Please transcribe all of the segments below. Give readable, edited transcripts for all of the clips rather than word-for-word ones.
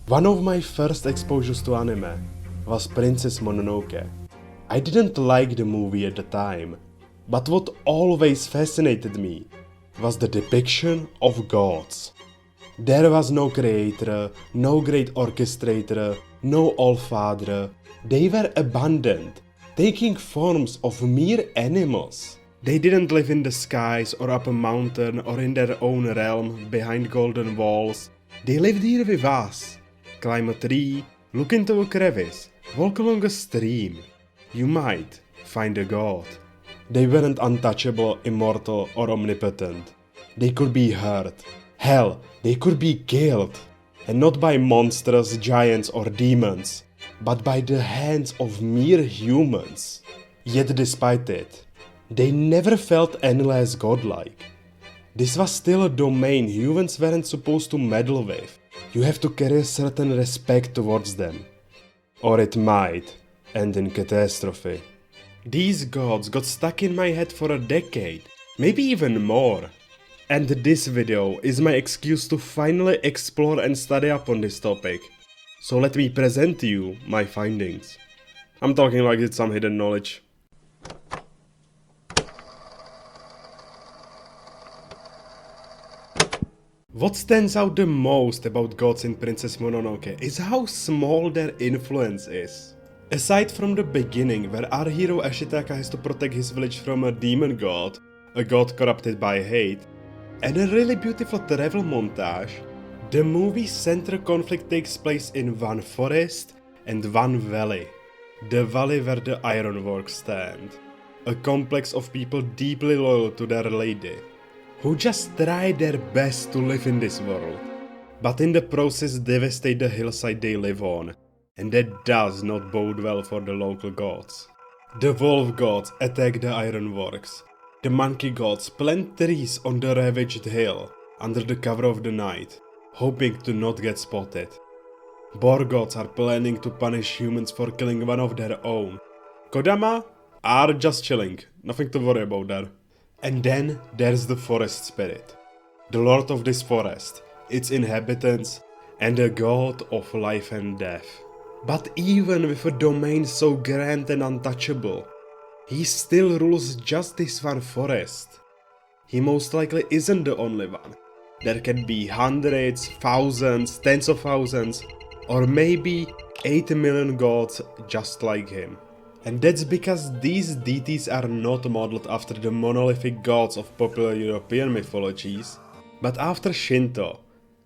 One of my first exposures to anime was Princess Mononoke. I didn't like the movie at the time, but what always fascinated me was the depiction of gods. There was no creator, no great orchestrator, no all-father. They were abandoned, taking forms of mere animals. They didn't live in the skies or up a mountain or in their own realm behind golden walls. They lived here with us. Climb a tree, look into a crevice, walk along a stream. You might find a god. They weren't untouchable, immortal or omnipotent. They could be hurt. Hell, they could be killed. And not by monsters, giants or demons, but by the hands of mere humans. Yet despite it, they never felt any less godlike. This was still a domain humans weren't supposed to meddle with. You have to carry a certain respect towards them. Or it might end in catastrophe. These gods got stuck in my head for a decade, maybe even more. And this video is my excuse to finally explore and study up on this topic. So let me present to you my findings. I'm talking like it's some hidden knowledge. What stands out the most about gods in Princess Mononoke is how small their influence is. Aside from the beginning, where our hero Ashitaka has to protect his village from a demon god, a god corrupted by hate, and a really beautiful travel montage, the movie's central conflict takes place in one forest and one valley. The valley where the ironworks stand. A complex of people deeply loyal to their lady, who just try their best to live in this world, but in the process devastate the hillside they live on, and that does not bode well for the local gods. The wolf gods attack the ironworks. The monkey gods plant trees on the ravaged hill under the cover of the night, hoping to not get spotted. Boar gods are planning to punish humans for killing one of their own. Kodama are just chilling, nothing to worry about there. And then there's the forest spirit, the lord of this forest, its inhabitants, and the god of life and death. But even with a domain so grand and untouchable, he still rules just this one forest. He most likely isn't the only one. There can be hundreds, thousands, tens of thousands, or maybe 8 million gods just like him. And that's because these deities are not modeled after the monolithic gods of popular European mythologies, but after Shinto,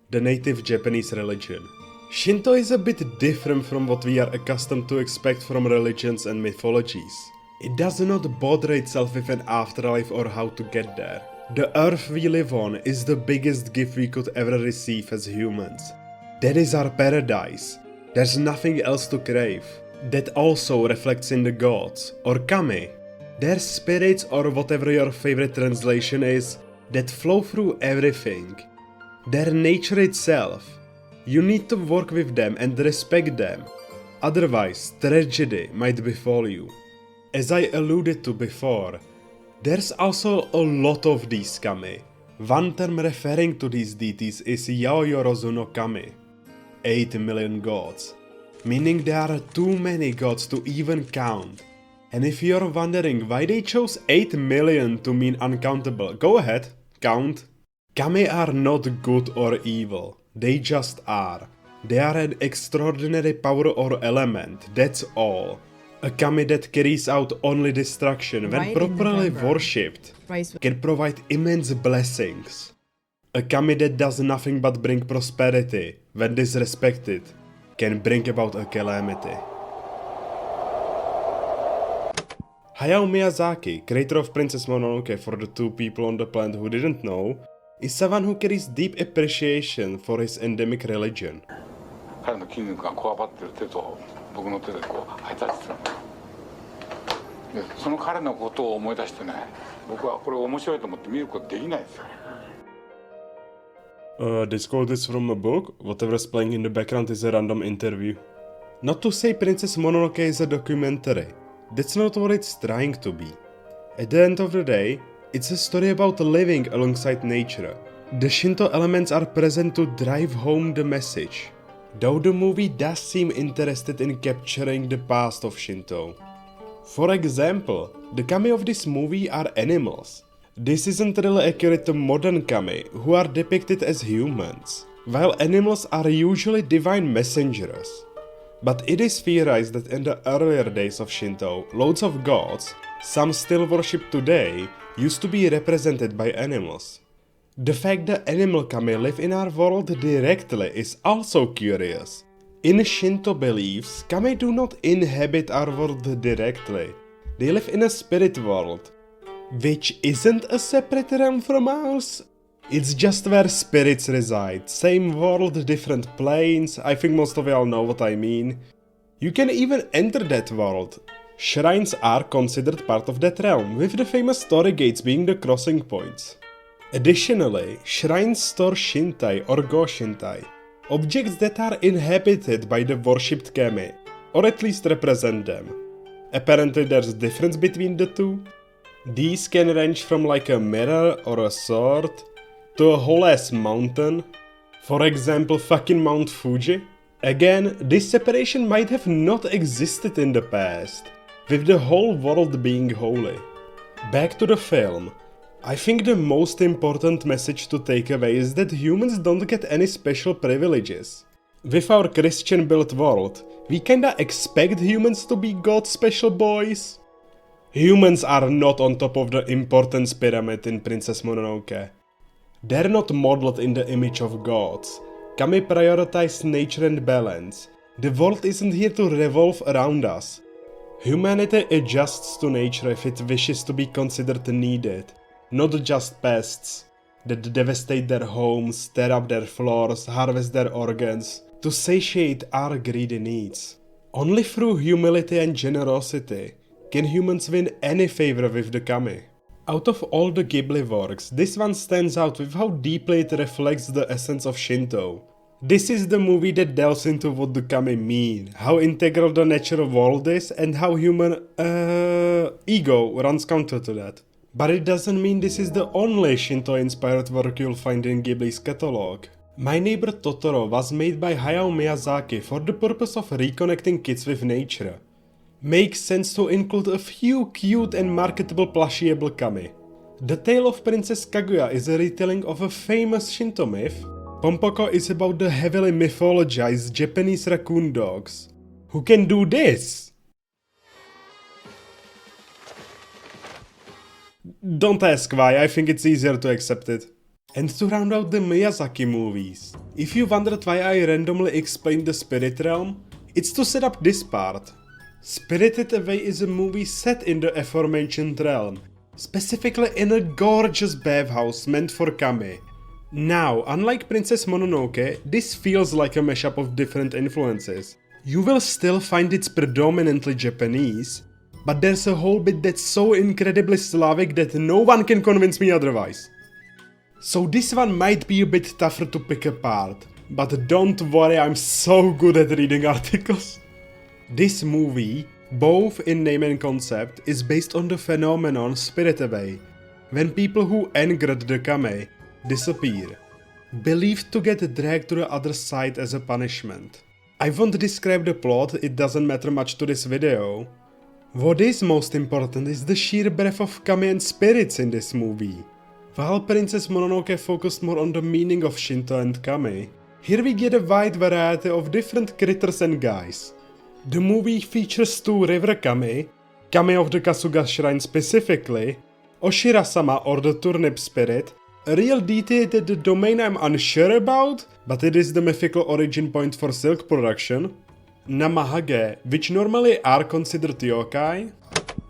the native Japanese religion. Shinto is a bit different from what we are accustomed to expect from religions and mythologies. It does not bother itself with an afterlife or how to get there. The earth we live on is the biggest gift we could ever receive as humans. That is our paradise. There's nothing else to crave. That also reflects in the gods, or kami. They're spirits or whatever your favorite translation is, that flow through everything. Their nature itself. You need to work with them and respect them. Otherwise, tragedy might befall you. As I alluded to before, there's also a lot of these kami. One term referring to these deities is Yaoyorozu no Kami, 8 million gods, meaning there are too many gods to even count. And if you're wondering why they chose 8 million to mean uncountable, go ahead, count. Kami are not good or evil, they just are. They are an extraordinary power or element, that's all. A kami that carries out only destruction when properly worshipped can provide immense blessings. A kami that does nothing but bring prosperity when disrespected can bring about a calamity. Hayao Miyazaki, creator of Princess Mononoke, for the two people on the planet who didn't know, is someone who carries deep appreciation for his endemic religion. 彼の筋肉がこわばってる手と僕の手でこうハイタッチするでその彼のことを思い出してね僕はこれ面白いと思って見ることできないですよ This quote is from a book. Whatever's playing in the background is a random interview. Not to say Princess Mononoke is a documentary. That's not what it's trying to be. At the end of the day, it's a story about living alongside nature. The Shinto elements are present to drive home the message. though the movie does seem interested in capturing the past of Shinto. For example, the kami of this movie are animals. This isn't really accurate to modern kami, who are depicted as humans, while animals are usually divine messengers. But it is theorized that in the earlier days of Shinto, loads of gods, some still worshipped today, used to be represented by animals. The fact that animal kami live in our world directly is also curious. In Shinto beliefs, kami do not inhabit our world directly. They live in a spirit world, which isn't a separate realm from ours. It's just where spirits reside. Same world, different planes. I think most of y'all know what I mean. You can even enter that world. Shrines are considered part of that realm, with the famous story gates being the crossing points. Additionally, shrines store shintai or go shintai, objects that are inhabited by the worshipped kami, or at least represent them. Apparently there's a difference between the two. These can range from like a mirror or a sword, to a whole ass mountain. For example, fucking Mount Fuji. Again, this separation might have not existed in the past, with the whole world being holy. Back to the film. I think the most important message to take away is that humans don't get any special privileges. With our Christian-built world, we kinda expect humans to be God's special boys. Humans are not on top of the importance pyramid in Princess Mononoke. They're not modeled in the image of gods. Kami prioritize nature and balance. The world isn't here to revolve around us. Humanity adjusts to nature if it wishes to be considered needed, not just pests that devastate their homes, tear up their floors, harvest their organs, to satiate our greedy needs. Only through humility and generosity can humans win any favor with the kami. Out of all the Ghibli works, this one stands out with how deeply it reflects the essence of Shinto. This is the movie that delves into what the kami mean, how integral the natural world is, and how human, ego runs counter to that. But it doesn't mean this is the only Shinto-inspired work you'll find in Ghibli's catalog. My Neighbor Totoro was made by Hayao Miyazaki for the purpose of reconnecting kids with nature. Makes sense to include a few cute and marketable plushieable kami. The Tale of Princess Kaguya is a retelling of a famous Shinto myth. Pompoko is about the heavily mythologized Japanese raccoon dogs. Who can do this? Don't ask why, I think it's easier to accept it. And to round out the Miyazaki movies, if you wondered why I randomly explained the Spirit Realm, it's to set up this part. Spirited Away is a movie set in the aforementioned realm, specifically in a gorgeous bathhouse meant for kami. Now, unlike Princess Mononoke, this feels like a mashup of different influences. You will still find it's predominantly Japanese, but there's a whole bit that's so incredibly Slavic that no one can convince me otherwise. So this one might be a bit tougher to pick apart, but don't worry, I'm so good at reading articles. This movie, both in name and concept, is based on the phenomenon Spirit Away, when people who angered the kami disappear, believed to get dragged to the other side as a punishment. I won't describe the plot, it doesn't matter much to this video. What is most important is the sheer breadth of kami and spirits in this movie. While Princess Mononoke focused more on the meaning of Shinto and kami, here we get a wide variety of different critters and guys. The movie features 2 river kami, kami of the Kasuga shrine specifically, Oshira-sama or the turnip spirit, a real deity that the domain I'm unsure about, but it is the mythical origin point for silk production, Namahage, which normally are considered yokai.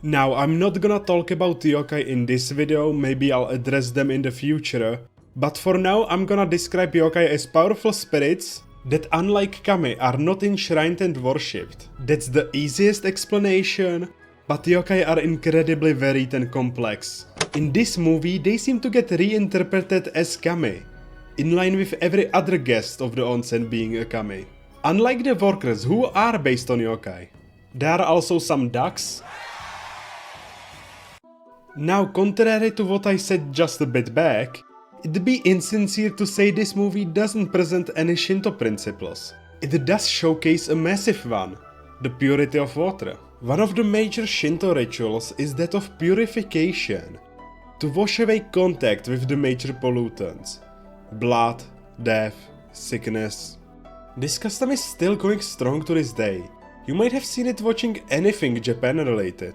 Now, I'm not gonna talk about yokai in this video, maybe I'll address them in the future, but for now I'm gonna describe yokai as powerful spirits that, unlike kami, are not enshrined and worshipped. That's the easiest explanation, but yokai are incredibly varied and complex. In this movie, they seem to get reinterpreted as kami, in line with every other guest of the onsen being a kami. Unlike the workers who are based on yokai, there are also some ducks. Now, contrary to what I said just a bit back, it'd be insincere to say this movie doesn't present any Shinto principles. It does showcase a massive one, the purity of water. One of the major Shinto rituals is that of purification, to wash away contact with the major pollutants, blood, death, sickness. This custom is still going strong to this day. You might have seen it watching anything Japan related,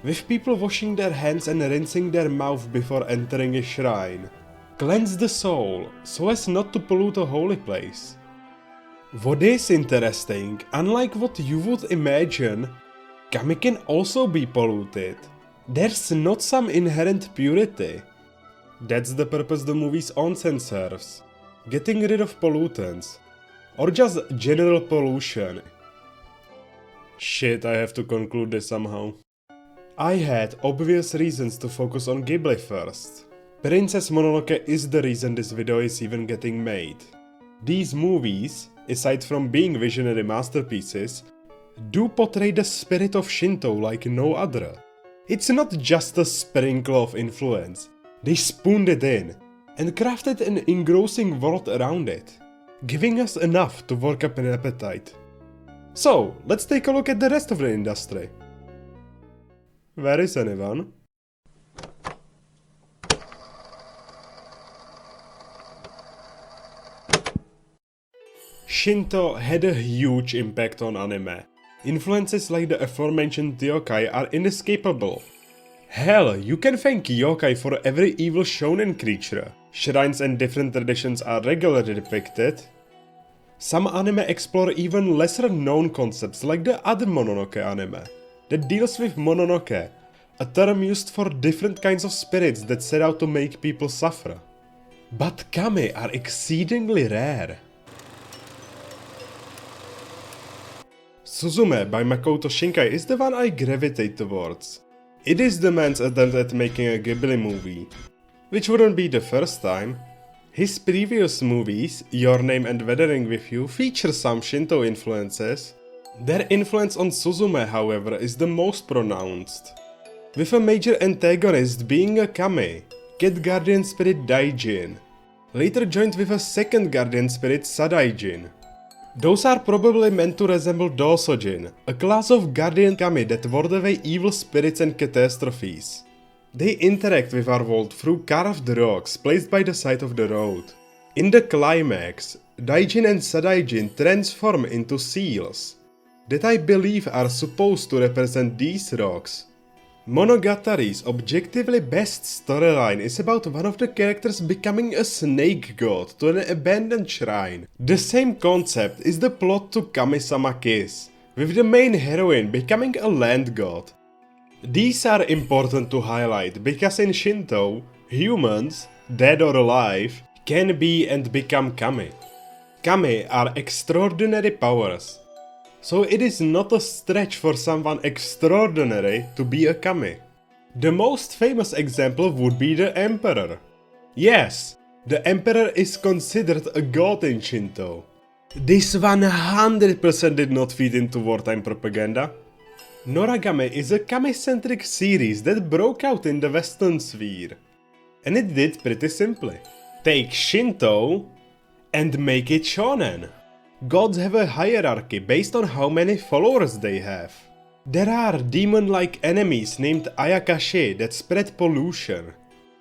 with people washing their hands and rinsing their mouth before entering a shrine. Cleanse the soul, so as not to pollute a holy place. What is interesting, unlike what you would imagine, kami can also be polluted. There's not some inherent purity. That's the purpose the movie's onsen serves. Getting rid of pollutants. Or just general pollution. Shit, I have to conclude this somehow. I had obvious reasons to focus on Ghibli first. Princess Mononoke is the reason this video is even getting made. These movies, aside from being visionary masterpieces, do portray the spirit of Shinto like no other. It's not just a sprinkle of influence, they spooned it in, and crafted an engrossing world around it, giving us enough to work up an appetite. So, let's take a look at the rest of the industry. Where is anyone? Shinto had a huge impact on anime. Influences like the aforementioned yokai are inescapable. Hell, you can thank yokai for every evil shonen creature. Shrines and different traditions are regularly depicted. Some anime explore even lesser known concepts like the other Mononoke anime, that deals with Mononoke, a term used for different kinds of spirits that set out to make people suffer. But kami are exceedingly rare. Suzume by Makoto Shinkai is the one I gravitate towards. It is the man's attempt at making a Ghibli movie, which wouldn't be the first time. His previous movies, Your Name and Weathering with You, feature some Shinto influences. Their influence on Suzume, however, is the most pronounced, with a major antagonist being a kami, cat guardian spirit Daijin, later joined with a second guardian spirit Sadaijin. Those are probably meant to resemble Dosojin, a class of guardian kami that ward away evil spirits and catastrophes. They interact with our world through carved rocks placed by the side of the road. In the climax, Daijin and Sadaijin transform into seals, that I believe are supposed to represent these rocks. Monogatari's objectively best storyline is about one of the characters becoming a snake god to an abandoned shrine. The same concept is the plot to Kami-sama Kiss, with the main heroine becoming a land god. These are important to highlight because in Shinto, humans, dead or alive, can be and become kami. Kami are extraordinary powers, so it is not a stretch for someone extraordinary to be a kami. The most famous example would be the Emperor. Yes, the Emperor is considered a god in Shinto. This 100% did not feed into wartime propaganda. Noragame is a kami-centric series that broke out in the Western sphere. And it did pretty simply. Take Shinto and make it shonen. Gods have a hierarchy based on how many followers they have. There are demon-like enemies named Ayakashi that spread pollution.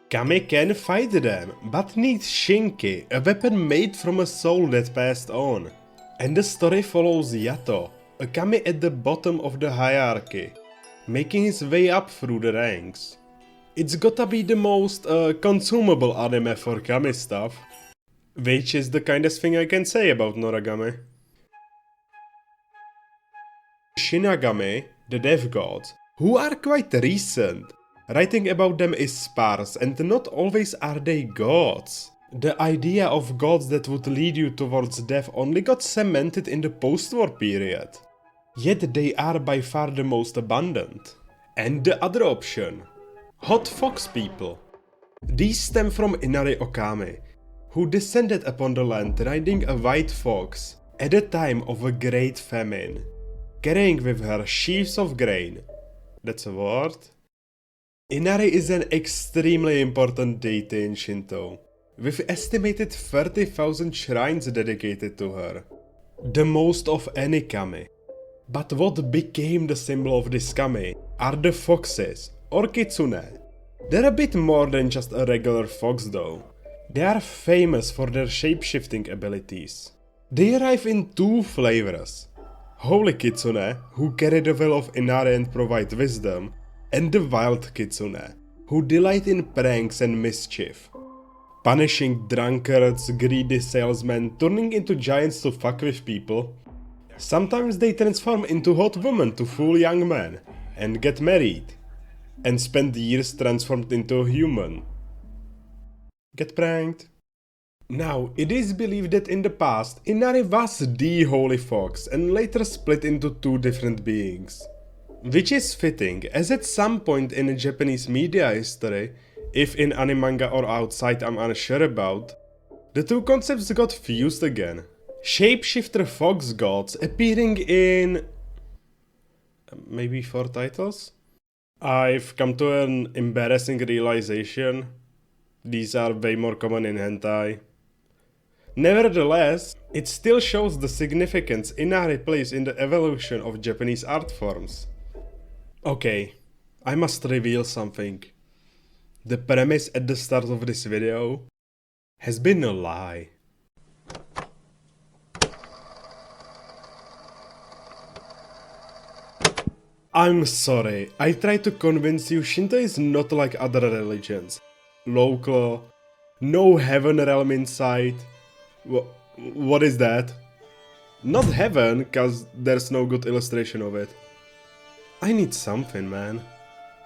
Kami can fight them, but needs Shinki, a weapon made from a soul that passed on. And the story follows Yato, a kami at the bottom of the hierarchy, making his way up through the ranks. It's gotta be the most consumable anime for kami stuff, which is the kindest thing I can say about Noragame. Shinagami, the death gods, who are quite recent. Writing about them is sparse and not always are they gods. The idea of gods that would lead you towards death only got cemented in the post-war period. Yet they are by far the most abundant. And the other option, hot fox people. These stem from Inari Okami, who descended upon the land riding a white fox at a time of a great famine, carrying with her sheaves of grain. That's a word. Inari is an extremely important deity in Shinto, with estimated 30,000 shrines dedicated to her. the most of any kami. But what became the symbol of this kami are the foxes, or kitsune. They're a bit more than just a regular fox though. They are famous for their shape-shifting abilities. They arrive in two flavors. Holy kitsune, who carry the will of Inari and provide wisdom, and the wild kitsune, who delight in pranks and mischief. Punishing drunkards, greedy salesmen, turning into giants to fuck with people. Sometimes they transform into hot women to fool young men, and get married, and spend years transformed into a human. Get pranked. Now, it is believed that in the past, Inari was the holy fox and later split into two different beings. Which is fitting, as at some point in Japanese media history, if in anime manga or outside I'm unsure about, the two concepts got fused again. Shapeshifter fox gods appearing in... maybe 4 titles? I've come to an embarrassing realization. These are way more common in hentai. Nevertheless, it still shows the significance Inari plays in the evolution of Japanese art forms. Okay, I must reveal something. The premise at the start of this video has been a lie. I'm sorry, I tried to convince you Shinto is not like other religions. Local, no heaven realm in sight. What is that? Not heaven, cause there's no good illustration of it. I need something, man.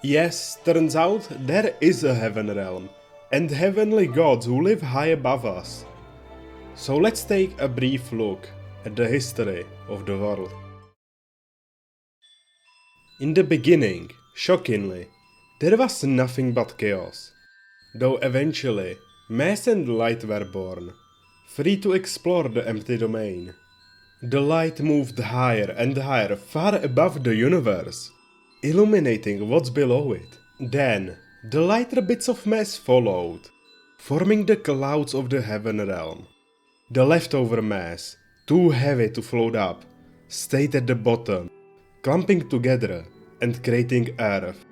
Yes, turns out there is a heaven realm, and heavenly gods who live high above us. So let's take a brief look at the history of the world. In the beginning, shockingly, there was nothing but chaos. Though eventually, mass and light were born, free to explore the empty domain. The light moved higher and higher, far above the universe, illuminating what's below it. Then, the lighter bits of mass followed, forming the clouds of the heaven realm. The leftover mass, too heavy to float up, stayed at the bottom, clumping together and creating earth,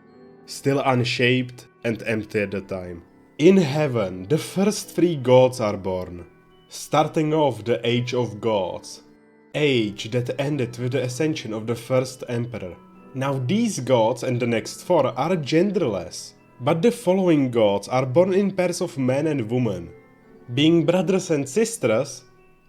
still unshaped and empty at the time. In heaven, the first 3 gods are born, starting off the Age of Gods, age that ended with the ascension of the first emperor. Now these gods and the next 4 are genderless, but the following gods are born in pairs of man and woman, being brothers and sisters,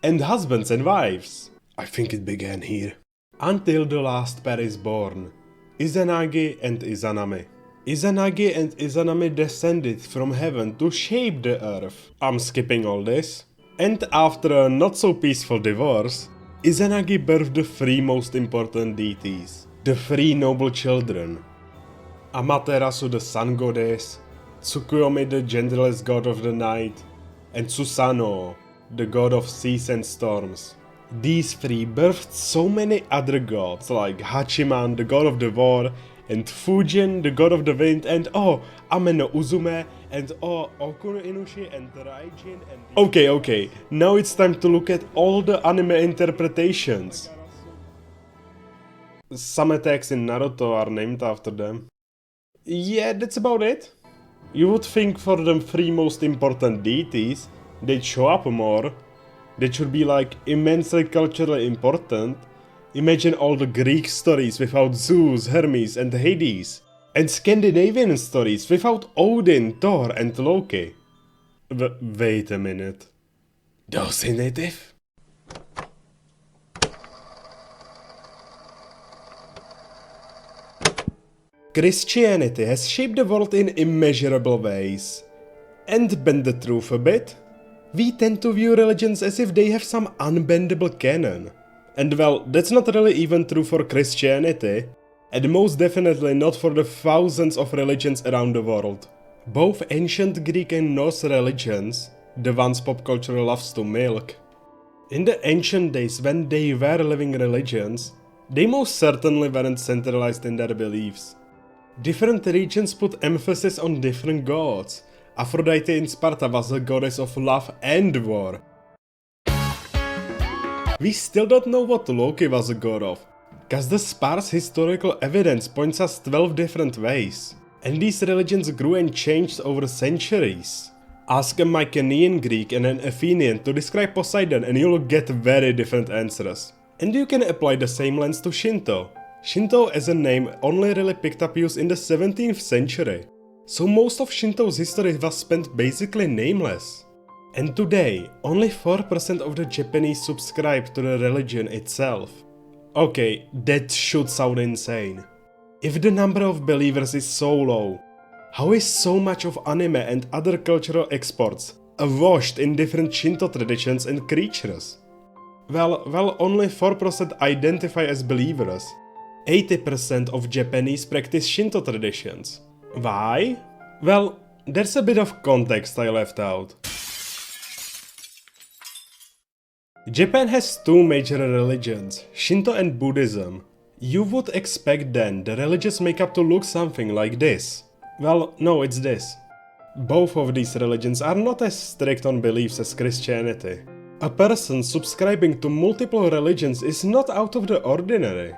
and husbands and wives. I think it began here. Until the last pair is born, Izanagi and Izanami. Izanagi and Izanami descended from heaven to shape the earth. I'm skipping all this. And after a not so peaceful divorce, Izanagi birthed the 3 most important deities, the 3 noble children. Amaterasu the sun goddess, Tsukuyomi the genderless god of the night, and Susanoo, the god of seas and storms. These 3 birthed so many other gods like Hachiman, the god of the war, and Fujin, the god of the wind, and Ame no Uzume, and Okuro Inushi, and Raijin, and... Okay, now it's time to look at all the anime interpretations. Some attacks in Naruto are named after them. Yeah, that's about it. You would think for the 3 most important deities, they'd show up more. They should be like immensely culturally important. Imagine all the Greek stories without Zeus, Hermes and Hades. And Scandinavian stories without Odin, Thor and Loki. Wait a minute. Those in native? Christianity has shaped the world in immeasurable ways. And bend the truth a bit. We tend to view religions as if they have some unbendable canon. And well, that's not really even true for Christianity, and most definitely not for the thousands of religions around the world. Both ancient Greek and Norse religions, the ones pop culture loves to milk. In the ancient days when they were living religions, they most certainly weren't centralized in their beliefs. Different regions put emphasis on different gods. Aphrodite in Sparta was a goddess of love and war. We still don't know what Loki was a god of, cause the sparse historical evidence points us 12 different ways. And these religions grew and changed over centuries. Ask a Mycenaean Greek and an Athenian to describe Poseidon and you'll get very different answers. And you can apply the same lens to Shinto. Shinto as a name only really picked up use in the 17th century. So most of Shinto's history was spent basically nameless. And today, only 4% of the Japanese subscribe to the religion itself. Okay, that should sound insane. If the number of believers is so low, how is so much of anime and other cultural exports awashed in different Shinto traditions and creatures? Well, only 4% identify as believers. 80% of Japanese practice Shinto traditions. Why? Well, there's a bit of context I left out. Japan has two major religions, Shinto and Buddhism. You would expect then the religious makeup to look something like this. Well, no, it's this. Both of these religions are not as strict on beliefs as Christianity. A person subscribing to multiple religions is not out of the ordinary.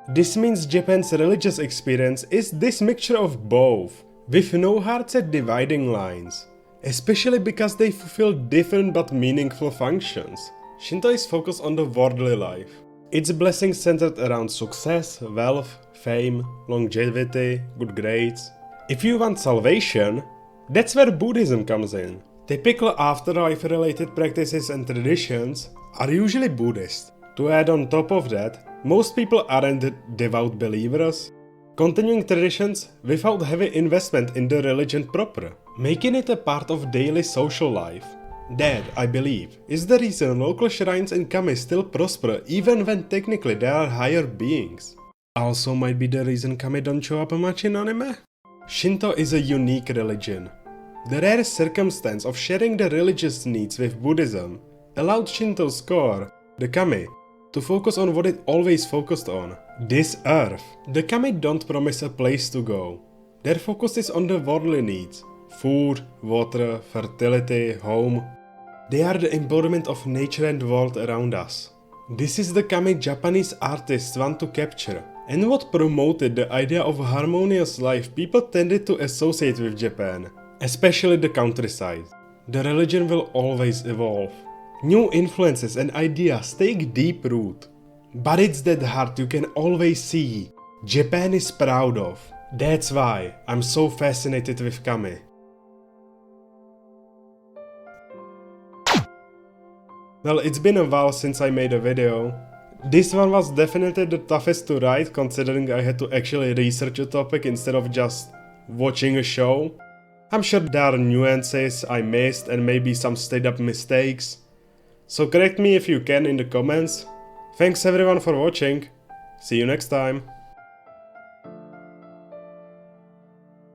This means Japan's religious experience is this mixture of both, with no hard set dividing lines, especially because they fulfill different but meaningful functions. Shinto is focused on the worldly life. Its blessings centered around success, wealth, fame, longevity, good grades. If you want salvation, that's where Buddhism comes in. Typical afterlife-related practices and traditions are usually Buddhist. To add on top of that, most people aren't devout believers, continuing traditions without heavy investment in the religion proper, making it a part of daily social life. That, I believe, is the reason local shrines and kami still prosper even when technically they are higher beings. Also might be the reason kami don't show up much in anime. Shinto is a unique religion. The rare circumstance of sharing the religious needs with Buddhism allowed Shinto's core, the kami, to focus on what it always focused on, this earth. The kami don't promise a place to go. Their focus is on the worldly needs, food, water, fertility, home. They are the embodiment of nature and world around us. This is the kami Japanese artists want to capture, and what promoted the idea of a harmonious life people tended to associate with Japan, especially the countryside. The religion will always evolve. New influences and ideas take deep root. But it's that heart you can always see Japan is proud of. That's why I'm so fascinated with kami. Well, it's been a while since I made a video. This one was definitely the toughest to write, considering I had to actually research a topic instead of just watching a show. I'm sure there are nuances I missed and maybe some straight up mistakes. So correct me if you can in the comments. Thanks everyone for watching. See you next time.